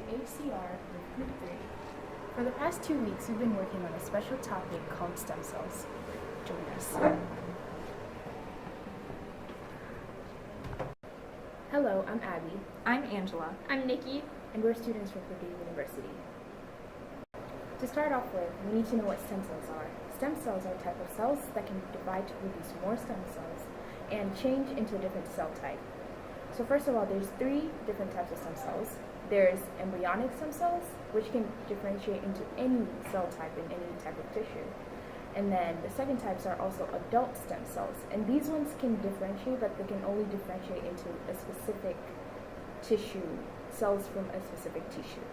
ACR with Group 3. For the past 2 weeks, we've been working on a special topic called stem cells. Join us. Hello, I'm Abby. I'm Angela. I'm Nicki. And we're students from Purdue University. To start off with, we need to know what stem cells are. Stem cells are a type of cells that can divide to produce more stem cells and change into a different cell type. So first of all, there's 3 different types of stem cells. There's embryonic stem cells, which can differentiate into any cell type in any type of tissue. And then the second types are also adult stem cells. And these ones can differentiate, but they can only differentiate into a specific tissue, cells from a specific tissue.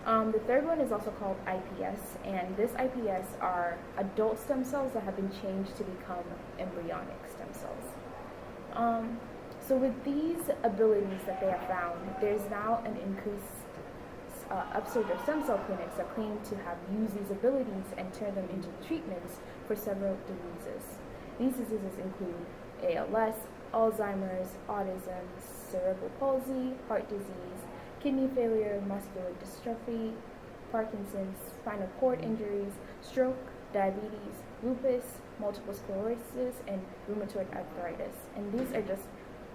The third one is also called iPS, and this iPS are adult stem cells that have been changed to become embryonic stem cells. So with these abilities that they have found, there's now an increased upsurge of stem cell clinics that claim to have used these abilities and turned them into treatments for several diseases. These diseases include ALS, Alzheimer's, autism, cerebral palsy, heart disease, kidney failure, muscular dystrophy, Parkinson's, spinal cord injuries, stroke, diabetes, lupus, multiple sclerosis, and rheumatoid arthritis. And these are just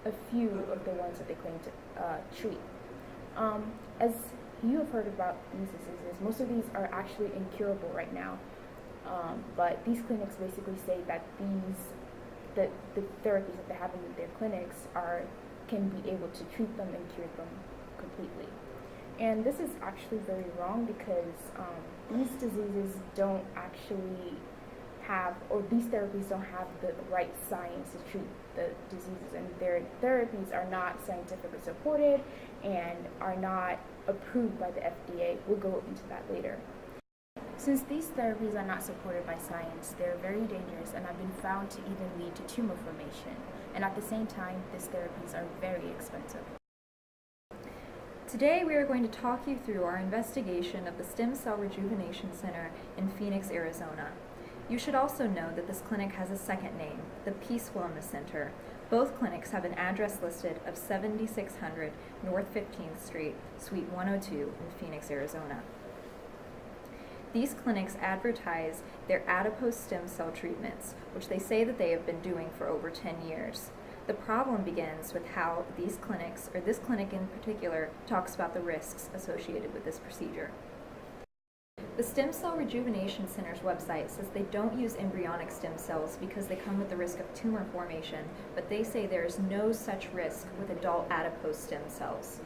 a few of the ones that they claim to treat. As you have heard about these diseases, most of these are actually incurable right now. But these clinics basically say that the therapies that they have in their clinics can be able to treat them and cure them completely. And this is actually very wrong because these diseases don't actually have, or these therapies don't have the right science to treat the diseases, and their therapies are not scientifically supported and are not approved by the FDA. We'll go into that later. Since these therapies are not supported by science, they're very dangerous and have been found to even lead to tumor formation. And at the same time, these therapies are very expensive. Today we are going to talk you through our investigation of the Stem Cell Rejuvenation Center in Phoenix, Arizona. You should also know that this clinic has a second name, the Peace Wellness Center. Both clinics have an address listed of 7600 North 15th Street, Suite 102 in Phoenix, Arizona. These clinics advertise their adipose stem cell treatments, which they say that they have been doing for over 10 years. The problem begins with how these clinics, or this clinic in particular, talks about the risks associated with this procedure. The Stem Cell Rejuvenation Center's website says they don't use embryonic stem cells because they come with the risk of tumor formation, but they say there is no such risk with adult adipose stem cells.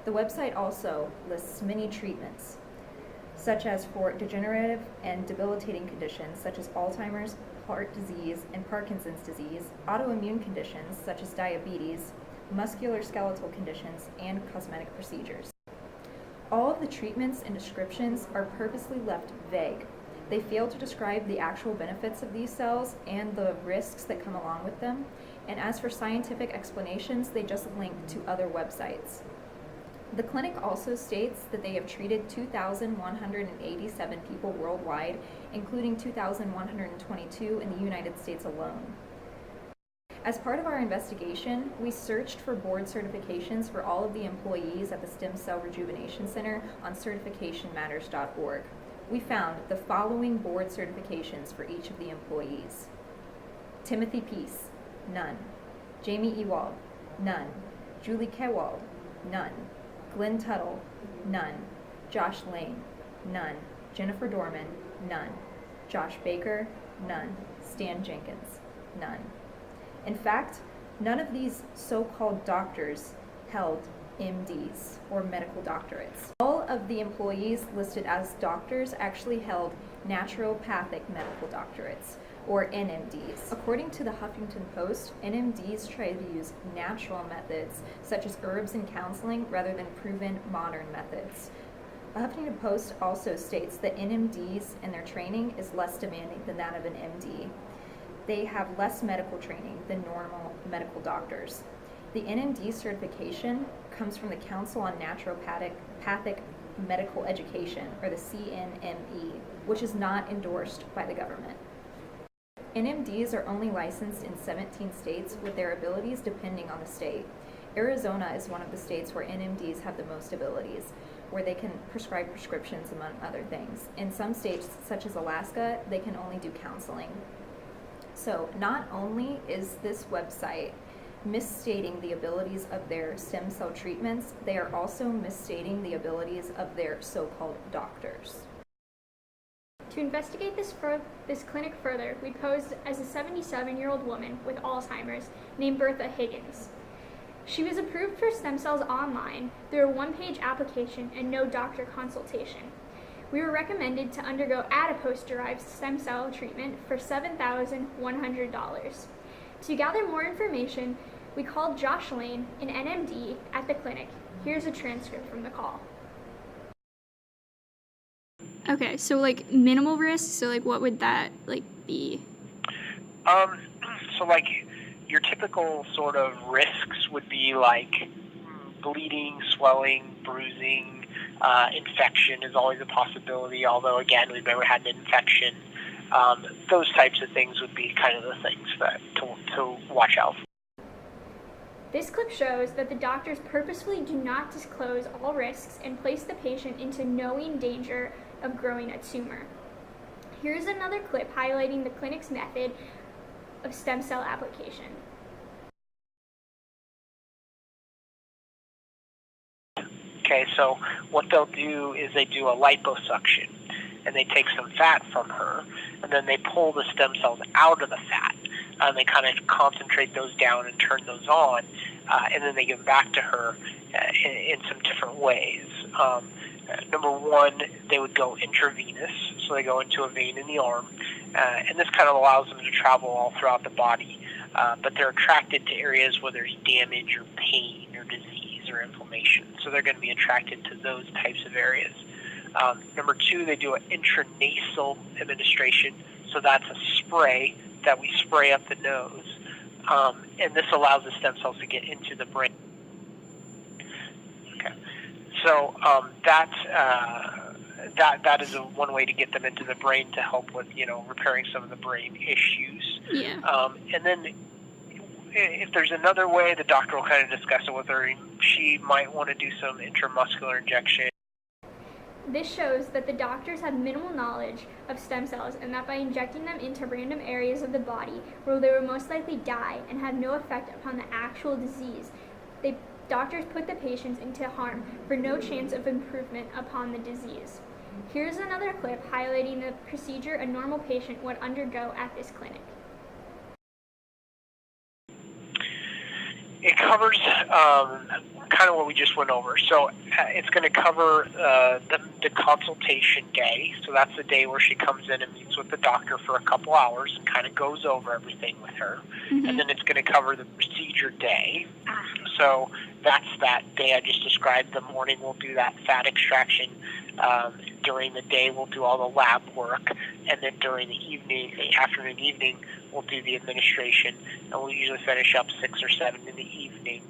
The website also lists many treatments, such as for degenerative and debilitating conditions such as Alzheimer's, heart disease, and Parkinson's disease, autoimmune conditions such as diabetes, musculoskeletal conditions, and cosmetic procedures. All of the treatments and descriptions are purposely left vague. They fail to describe the actual benefits of these cells and the risks that come along with them. And as for scientific explanations, they just link to other websites. The clinic also states that they have treated 2,187 people worldwide, including 2,122 in the United States alone. As part of our investigation, we searched for board certifications for all of the employees at the Stem Cell Rejuvenation Center on certificationmatters.org. We found the following board certifications for each of the employees. Timothy Peace, none. Jamie Ewald, none. Julie Kewald, none. Glenn Tuttle, none. Josh Lane, none. Jennifer Dorman, none. Josh Baker, none. Stan Jenkins, none. In fact, none of these so-called doctors held MDs, or medical doctorates. All of the employees listed as doctors actually held naturopathic medical doctorates, or NMDs. According to the Huffington Post, NMDs try to use natural methods, such as herbs and counseling, rather than proven modern methods. The Huffington Post also states that NMDs and their training is less demanding than that of an MD. They have less medical training than normal medical doctors. The NMD certification comes from the Council on Naturopathic Medical Education, or the CNME, which is not endorsed by the government. NMDs are only licensed in 17 states, with their abilities depending on the state. Arizona is one of the states where NMDs have the most abilities, where they can prescribe prescriptions, among other things. In some states, such as Alaska, they can only do counseling. So not only is this website misstating the abilities of their stem cell treatments, they are also misstating the abilities of their so-called doctors. To investigate this clinic further, we posed as a 77-year-old woman with Alzheimer's named Bertha Higgins. She was approved for stem cells online through a one-page application and no doctor consultation. We were recommended to undergo adipose-derived stem cell treatment for $7,100. To gather more information, we called Josh Lane, an NMD, at the clinic. Here's a transcript from the call. Okay, so minimal risk, so what would that be? So your typical sort of risks would be bleeding, swelling, bruising, infection is always a possibility, although again we've never had an infection. Those types of things would be kind of the things that to watch out for. This clip shows that the doctors purposefully do not disclose all risks and place the patient into knowing danger of growing a tumor. Here's another clip highlighting the clinic's method of stem cell application. Okay, so what they'll do is they do a liposuction, and they take some fat from her, and then they pull the stem cells out of the fat, and they kind of concentrate those down and turn those on, and then they give them back to her in some different ways. Number one, they would go intravenous, so they go into a vein in the arm, and this kind of allows them to travel all throughout the body, but they're attracted to areas where there's damage or pain or disease or inflammation, so they're going to be attracted to those types of areas. Number two, they do an intranasal administration, so that's a spray that we spray up the nose, and this allows the stem cells to get into the brain. Okay, so that is one way to get them into the brain to help with repairing some of the brain issues. Yeah. And then if there's another way, the doctor will kind of discuss it with her. She might want to do some intramuscular injection. This shows that the doctors have minimal knowledge of stem cells and that by injecting them into random areas of the body where they will most likely die and have no effect upon the actual disease, doctors put the patients into harm for no chance of improvement upon the disease. Here's another clip highlighting the procedure a normal patient would undergo at this clinic. It covers kind of what we just went over. So it's going to cover the consultation day. So that's the day where she comes in and meets with the doctor for a couple hours and kind of goes over everything with her. Mm-hmm. And then it's going to cover the procedure day. So that's that day I just described. The morning we'll do that fat extraction. During the day we'll do all the lab work. And then during the evening, afternoon, evening, we'll do the administration. And we'll usually finish up 6 or 7 in the evening.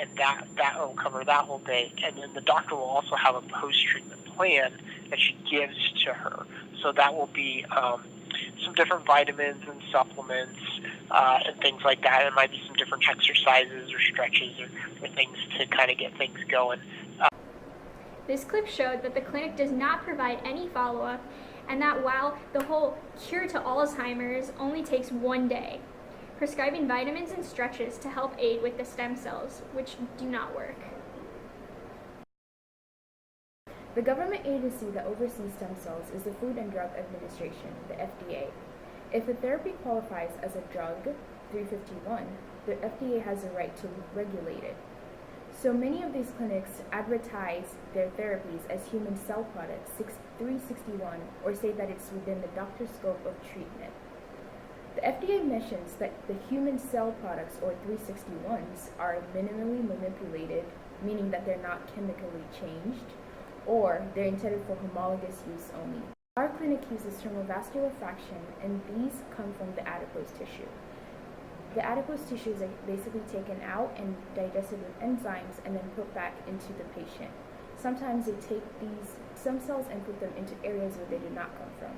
And that will cover that whole day. And then the doctor will also have a post-treatment plan that she gives to her. So that will be some different vitamins and supplements and things like that. It might be some different exercises or stretches or things to kind of get things going. This clip showed that the clinic does not provide any follow-up and that while the whole cure to Alzheimer's only takes 1 day, prescribing vitamins and stretches to help aid with the stem cells, which do not work. The government agency that oversees stem cells is the Food and Drug Administration, the FDA. If a therapy qualifies as a drug, 351, the FDA has the right to regulate it. So many of these clinics advertise their therapies as human cell products, 361, or say that it's within the doctor's scope of treatment. The FDA mentions that the human cell products, or 361s, are minimally manipulated, meaning that they're not chemically changed, or they're intended for homologous use only. Our clinic uses thermovascular fraction, and these come from the adipose tissue. The adipose tissues are basically taken out and digested with enzymes and then put back into the patient. Sometimes they take these stem cells and put them into areas where they do not come from.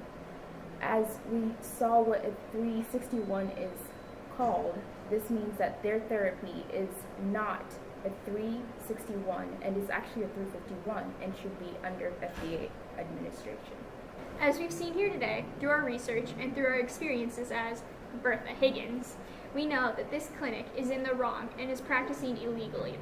As we saw what a 361 is called, this means that their therapy is not a 361 and is actually a 351 and should be under FDA administration. As we've seen here today, through our research and through our experiences as Bertha Higgins, we know that this clinic is in the wrong and is practicing illegally.